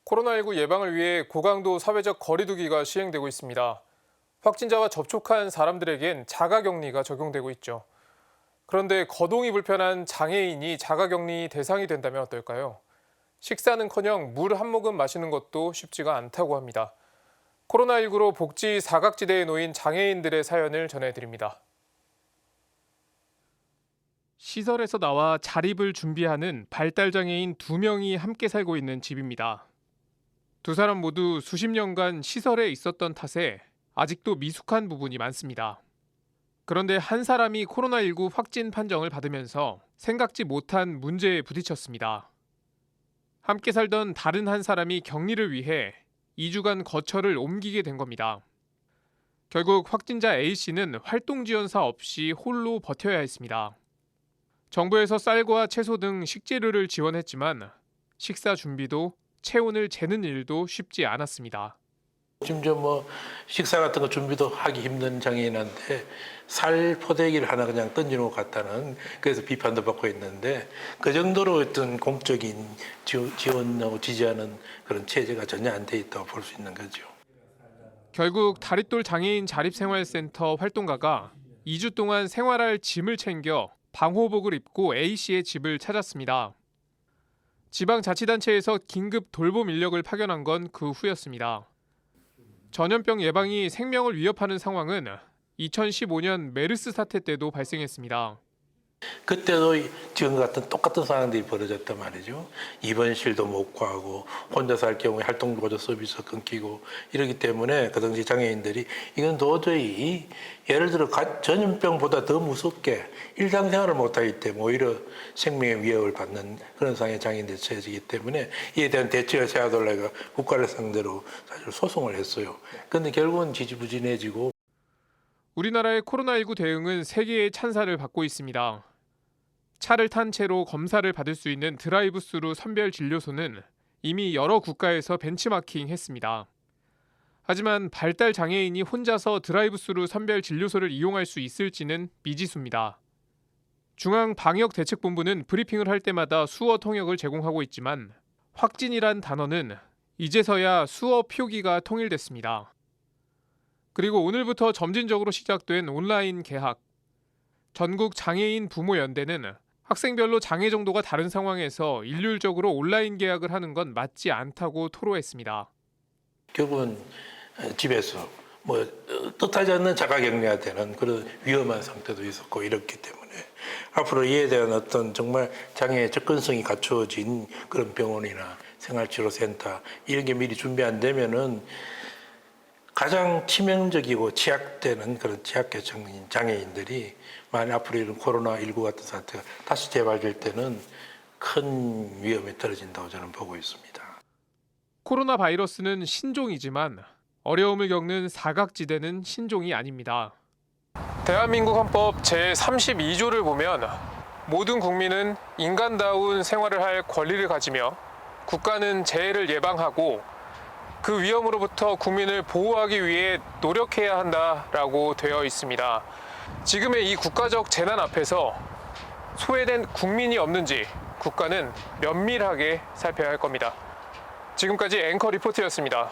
코로나19 예방을 위해 고강도 사회적 거리 두기가 시행되고 있습니다. 확진자와 접촉한 사람들에겐 자가격리가 적용되고 있죠. 그런데 거동이 불편한 장애인이 자가격리 대상이 된다면 어떨까요? 식사는커녕 물 한 모금 마시는 것도 쉽지가 않다고 합니다. 코로나19로 복지 사각지대에 놓인 장애인들의 사연을 전해드립니다. 시설에서 나와 자립을 준비하는 발달장애인 2명이 함께 살고 있는 집입니다. 두 사람 모두 수십 년간 시설에 있었던 탓에 아직도 미숙한 부분이 많습니다. 그런데 한 사람이 코로나19 확진 판정을 받으면서 생각지 못한 문제에 부딪혔습니다. 함께 살던 다른 한 사람이 격리를 위해 2주간 거처를 옮기게 된 겁니다. 결국 확진자 A씨는 활동지원사 없이 홀로 버텨야 했습니다. 정부에서 쌀과 채소 등 식재료를 지원했지만 식사 준비도 체온을 재는 일도 쉽지 않았습니다. 심지어 식사 같은 거 준비도 하기 힘든 장애인한테 살 포대기를 하나 그냥 던져놓고 갔다는, 그래서 비판도 받고 있는데, 그 정도로 어떤 공적인 지원하고 지지하는 그런 체제가 전혀 안 돼 있다고 볼 수 있는 거죠. 결국 다릿돌 장애인 자립생활센터 활동가가 2주 동안 생활할 짐을 챙겨 방호복을 입고 A씨의 집을 찾았습니다. 지방자치단체에서 긴급 돌봄 인력을 파견한 건 그 후였습니다. 전염병 예방이 생명을 위협하는 상황은 2015년 메르스 사태 때도 발생했습니다. 그때도 지금 같은 똑같은 상황들이 벌어졌단 말이죠. 입원실도 못 구하고 혼자 살 경우에 활동보조 서비스 끊기고 이러기 때문에 그 당시 장애인들이 이건 도저히 예를 들어 전염병보다 더 무섭게 일상생활을 못하기 때문에 오히려 생명의 위협을 받는 그런 상황의 장애인들이 처해지기 때문에 이에 대한 대책을 세워달라고 국가를 상대로 사실 소송을 했어요. 그런데 결국은 지지부진해지고. 우리나라의 코로나19 대응은 세계의 찬사를 받고 있습니다. 차를 탄 채로 검사를 받을 수 있는 드라이브스루 선별진료소는 이미 여러 국가에서 벤치마킹했습니다. 하지만 발달 장애인이 혼자서 드라이브스루 선별진료소를 이용할 수 있을지는 미지수입니다. 중앙방역대책본부는 브리핑을 할 때마다 수어 통역을 제공하고 있지만 확진이란 단어는 이제서야 수어 표기가 통일됐습니다. 그리고 오늘부터 점진적으로 시작된 온라인 개학. 전국 장애인 부모연대는 학생별로 장애 정도가 다른 상황에서 일률적으로 온라인 개학을 하는 건 맞지 않다고 토로했습니다. 결국은 집에서 뜻하지 않는 자가격리가 되는 그런 위험한 상태도 있었고 이렇기 때문에 앞으로 이에 대한 어떤 정말 장애의 접근성이 갖추어진 그런 병원이나 생활치료센터 이런 게 미리 준비 안 되면은 가장 치명적이고 취약되는 그런 취약계층인 장애인들이 만약 앞으로 이런 코로나19 같은 사태가 다시 재발될 때는 큰 위험에 떨어진다고 저는 보고 있습니다. 코로나 바이러스는 신종이지만 어려움을 겪는 사각지대는 신종이 아닙니다. 대한민국 헌법 제32조를 보면 모든 국민은 인간다운 생활을 할 권리를 가지며 국가는 재해를 예방하고 그 위험으로부터 국민을 보호하기 위해 노력해야 한다라고 되어 있습니다. 지금의 이 국가적 재난 앞에서 소외된 국민이 없는지 국가는 면밀하게 살펴야 할 겁니다. 지금까지 앵커 리포트였습니다.